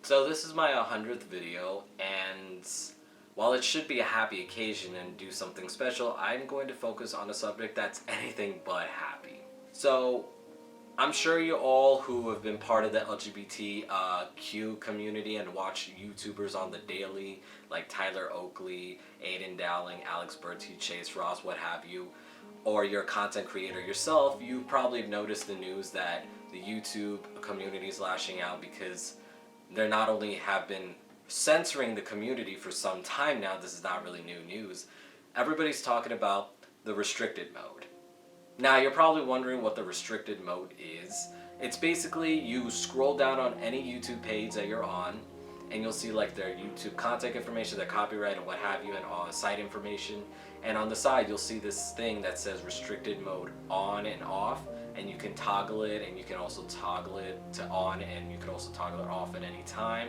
So this is my 100th video, and while it should be a happy occasion and do something special, I'm going to focus on a subject that's anything but happy. So I'm sure you all who have been part of the LGBTQ community and watch YouTubers on the daily, like Tyler Oakley, Aiden Dowling, Alex Bertie, Chase Ross, what have you, or you're a content creator yourself, you probably have noticed the news that the YouTube community is lashing out because they not only have been censoring the community for some time now, this is not really new news, everybody's talking about the restricted mode. Now you're probably wondering what the restricted mode is. It's basically you scroll down on any YouTube page that you're on and you'll see like their YouTube contact information, their copyright and what have you, and all site information. And on the side you'll see this thing that says restricted mode on and off, and you can toggle it, and you can also toggle it to on, and you can also toggle it off at any time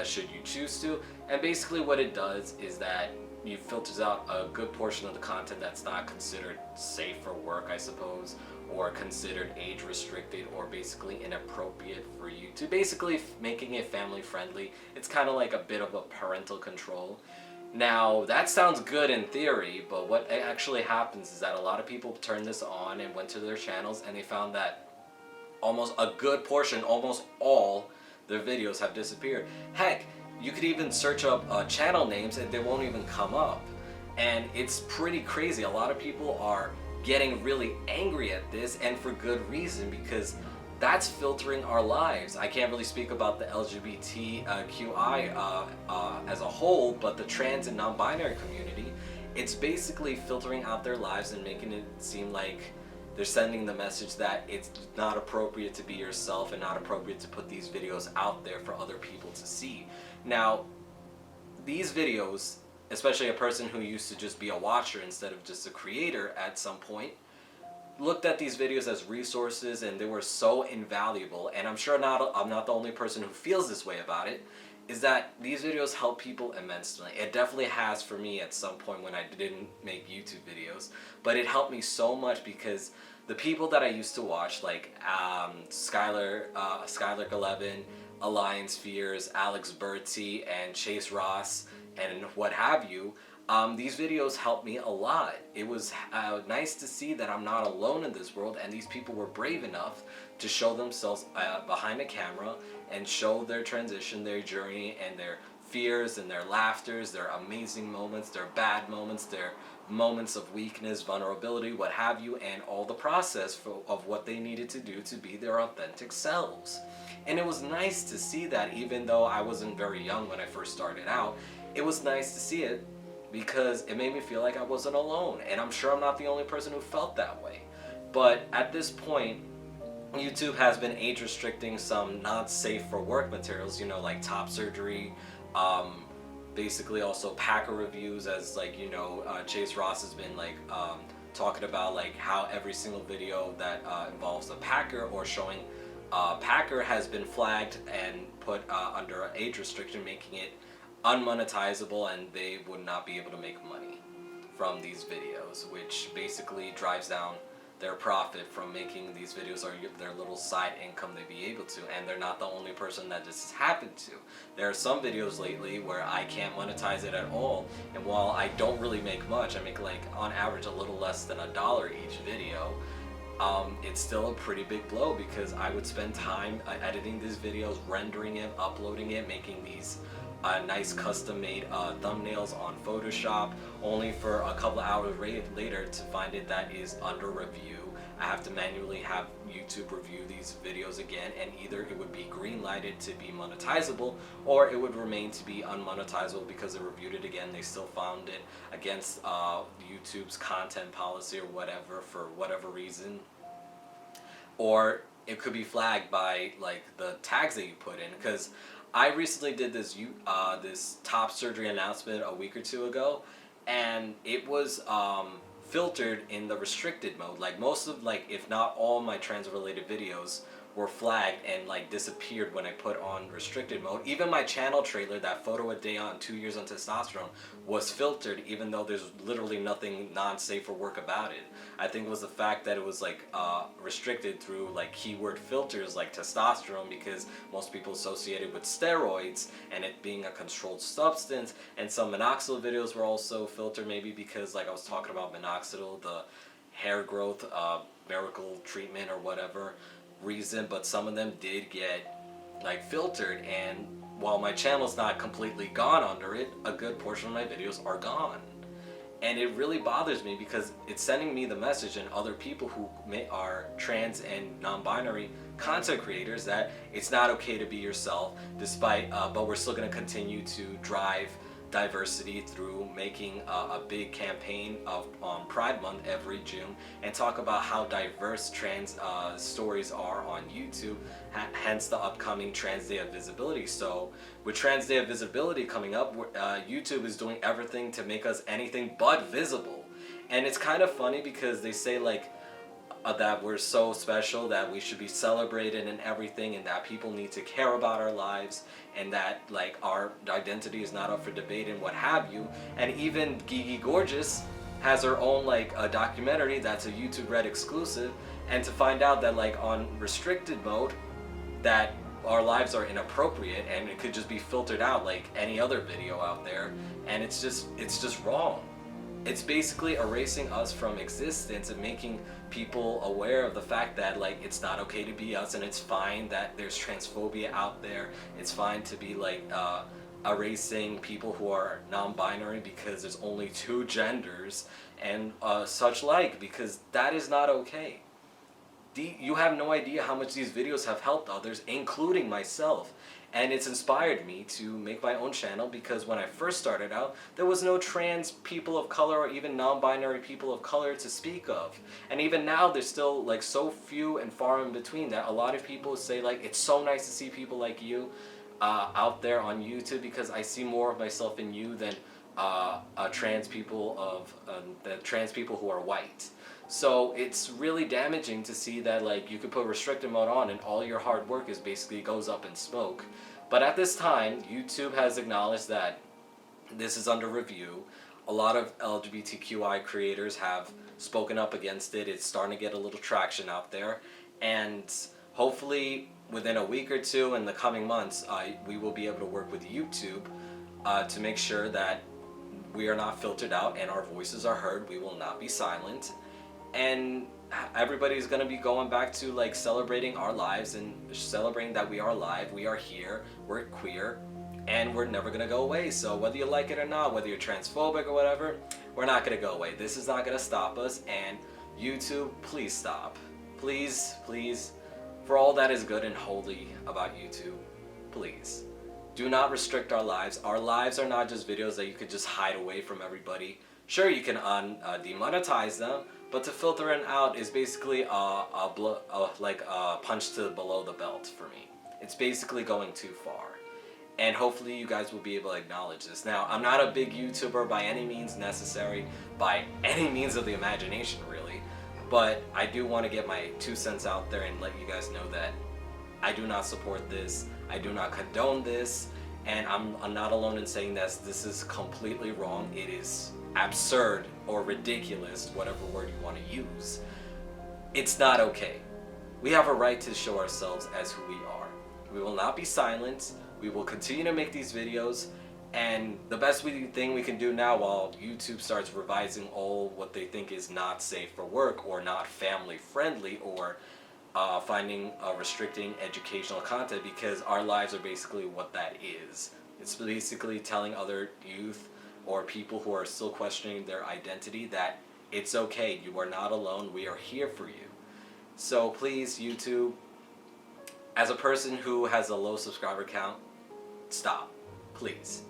should you choose to. And basically what it does is that it filters out a good portion of the content that's not considered safe for work, I suppose, or considered age restricted or basically inappropriate for you, to basically making it family friendly. It's kind of like a bit of a parental control. Now that sounds good in theory, but what actually happens is that a lot of people turn this on and went to their channels and they found that almost a good portion, almost all their videos have disappeared. Heck, you could even search up channel names and they won't even come up. And it's pretty crazy. A lot of people are getting really angry at this, and for good reason, because that's filtering our lives. I can't really speak about the LGBTQI as a whole, but the trans and non-binary community, it's basically filtering out their lives and making it seem like they're sending the message that it's not appropriate to be yourself and not appropriate to put these videos out there for other people to see. Now, these videos, especially a person who used to just be a watcher instead of just a creator at some point, looked at these videos as resources, and they were so invaluable. And I'm sure I'm not the only person who feels this way about it, is that these videos help people immensely. It definitely has for me at some point when I didn't make YouTube videos, but it helped me so much because the people that I used to watch, like Skylar 11, Alliance Fears, Alex Bertie, and Chase Ross, and what have you, these videos helped me a lot. It was nice to see that I'm not alone in this world, and these people were brave enough to show themselves behind a camera and show their transition, their journey, and their fears and their laughters, their amazing moments, their bad moments, their moments of weakness, vulnerability, what have you, and all the process of what they needed to do to be their authentic selves. And it was nice to see that, even though I wasn't very young when I first started out. It was nice to see it because it made me feel like I wasn't alone, and I'm sure I'm not the only person who felt that way. But at this point, YouTube has been age restricting some not safe for work materials, you know, like top surgery, basically also Packer reviews, as like, you know, Chase Ross has been like talking about like how every single video that involves a Packer or showing Packer has been flagged and put under age restriction, making it unmonetizable, and they would not be able to make money from these videos, which basically drives down their profit from making these videos, or their little side income they'd be able to. And they're not the only person that this has happened to. There are some videos lately where I can't monetize it at all, and while I don't really make much, I make like on average a little less than $1 each video, it's still a pretty big blow because I would spend time editing these videos, rendering it, uploading it, making these nice custom-made thumbnails on Photoshop, only for a couple hours later to find it that is under review. I have to manually have YouTube review these videos again, and either it would be green-lighted to be monetizable, or it would remain to be unmonetizable because they reviewed it again. They still found it against YouTube's content policy or whatever, for whatever reason. Or it could be flagged by like the tags that you put in, because I recently did this this top surgery announcement a week or two ago, and it was filtered in the restricted mode. Like most of, like if not all my trans related videos were flagged and like disappeared when I put on restricted mode. Even my channel trailer, that photo a day on 2 years on testosterone, was filtered, even though there's literally nothing non-safe for work about it. I think it was the fact that it was like restricted through like keyword filters like testosterone, because most people associate it with steroids and it being a controlled substance. And some minoxidil videos were also filtered, maybe because like I was talking about minoxidil, the hair growth miracle treatment or whatever reason, but some of them did get like filtered. And while my channel's not completely gone under it, a good portion of my videos are gone. And it really bothers me because it's sending me the message, and other people who are trans and non-binary content creators, that it's not okay to be yourself, despite but we're still going to continue to drive diversity through making a big campaign on Pride Month every June, and talk about how diverse trans stories are on YouTube, hence the upcoming Trans Day of Visibility. So with Trans Day of Visibility coming up, YouTube is doing everything to make us anything but visible. And it's kind of funny because they say like that we're so special, that we should be celebrated and everything, and that people need to care about our lives, and that like our identity is not up for debate and what have you. And even Gigi Gorgeous has her own like a documentary that's a YouTube Red exclusive, and to find out that like on restricted mode that our lives are inappropriate and it could just be filtered out like any other video out there, and it's just wrong. It's basically erasing us from existence and making people aware of the fact that like it's not okay to be us, and it's fine that there's transphobia out there. It's fine to be like erasing people who are non-binary because there's only 2 genders and such like, because that is not okay. You have no idea how much these videos have helped others, including myself. And it's inspired me to make my own channel, because when I first started out, there was no trans people of color or even non-binary people of color to speak of. And even now, there's still like so few and far in between, that a lot of people say like, it's so nice to see people like you out there on YouTube, because I see more of myself in you than trans people who are white. So it's really damaging to see that like you could put restricted mode on and all your hard work is basically goes up in smoke. But at this time, YouTube has acknowledged that this is under review. A lot of LGBTQI creators have spoken up against it. It's starting to get a little traction out there. And hopefully within a week or two in the coming months, we will be able to work with YouTube to make sure that we are not filtered out and our voices are heard. We will not be silent. And everybody's going to be going back to like celebrating our lives and celebrating that we are alive, we are here, we're queer, and we're never going to go away. So whether you like it or not, whether you're transphobic or whatever, we're not going to go away. This is not going to stop us. And YouTube, please stop. Please, please, for all that is good and holy about YouTube, please do not restrict our lives. Our lives are not just videos that you could just hide away from everybody. Sure, you can demonetize them, but to filter it out is basically like a punch to below the belt for me. It's basically going too far. And hopefully you guys will be able to acknowledge this. Now, I'm not a big YouTuber by any means necessary, by any means of the imagination really, but I do want to get my 2 cents out there and let you guys know that I do not support this, I do not condone this, and I'm not alone in saying that this is completely wrong. It is absurd or ridiculous, whatever word you want to use. It's not okay. We have a right to show ourselves as who we are. We will not be silent. We will continue to make these videos, and the best thing we can do now, while YouTube starts revising all what they think is not safe for work or not family friendly, or restricting educational content, because our lives are basically what that is. It's basically telling other youth or people who are still questioning their identity that it's okay, you are not alone, we are here for you. So please, YouTube, as a person who has a low subscriber count, stop, please.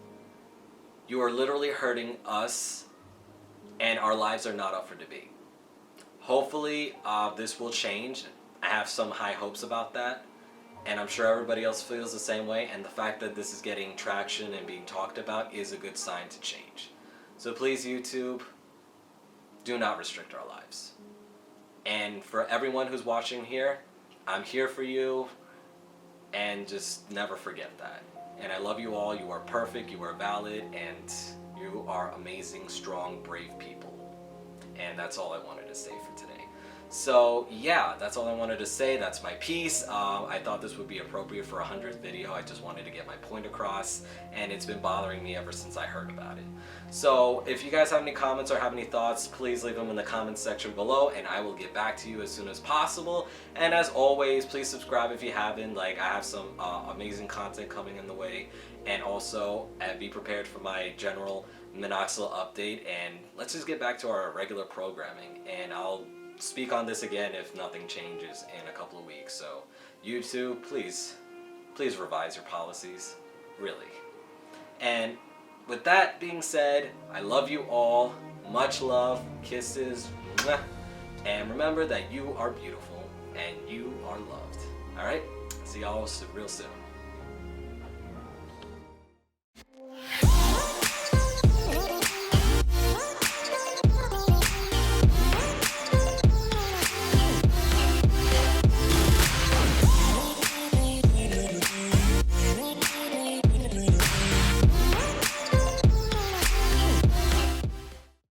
You are literally hurting us, and our lives are not up for debate. Hopefully this will change. I have some high hopes about that, and I'm sure everybody else feels the same way, and the fact that this is getting traction and being talked about is a good sign to change. So please, YouTube, do not restrict our lives. And for everyone who's watching here, I'm here for you, and just never forget that. And I love you all. You are perfect, you are valid, and you are amazing, strong, brave people. And that's all I wanted to say for today. So yeah, that's all I wanted to say. That's my piece. I thought this would be appropriate for a 100th video. I just wanted to get my point across, and it's been bothering me ever since I heard about it. So if you guys have any comments or have any thoughts, please leave them in the comments section below, and I will get back to you as soon as possible. And as always, please subscribe if you haven't. Like, I have some amazing content coming in the way, and also be prepared for my general minoxidil update. And let's just get back to our regular programming, and I'll speak on this again if nothing changes in a couple of weeks. So YouTube, please revise your policies, really. And with that being said, I love you all. Much love, kisses, and remember that you are beautiful and you are loved. All right, see y'all real soon.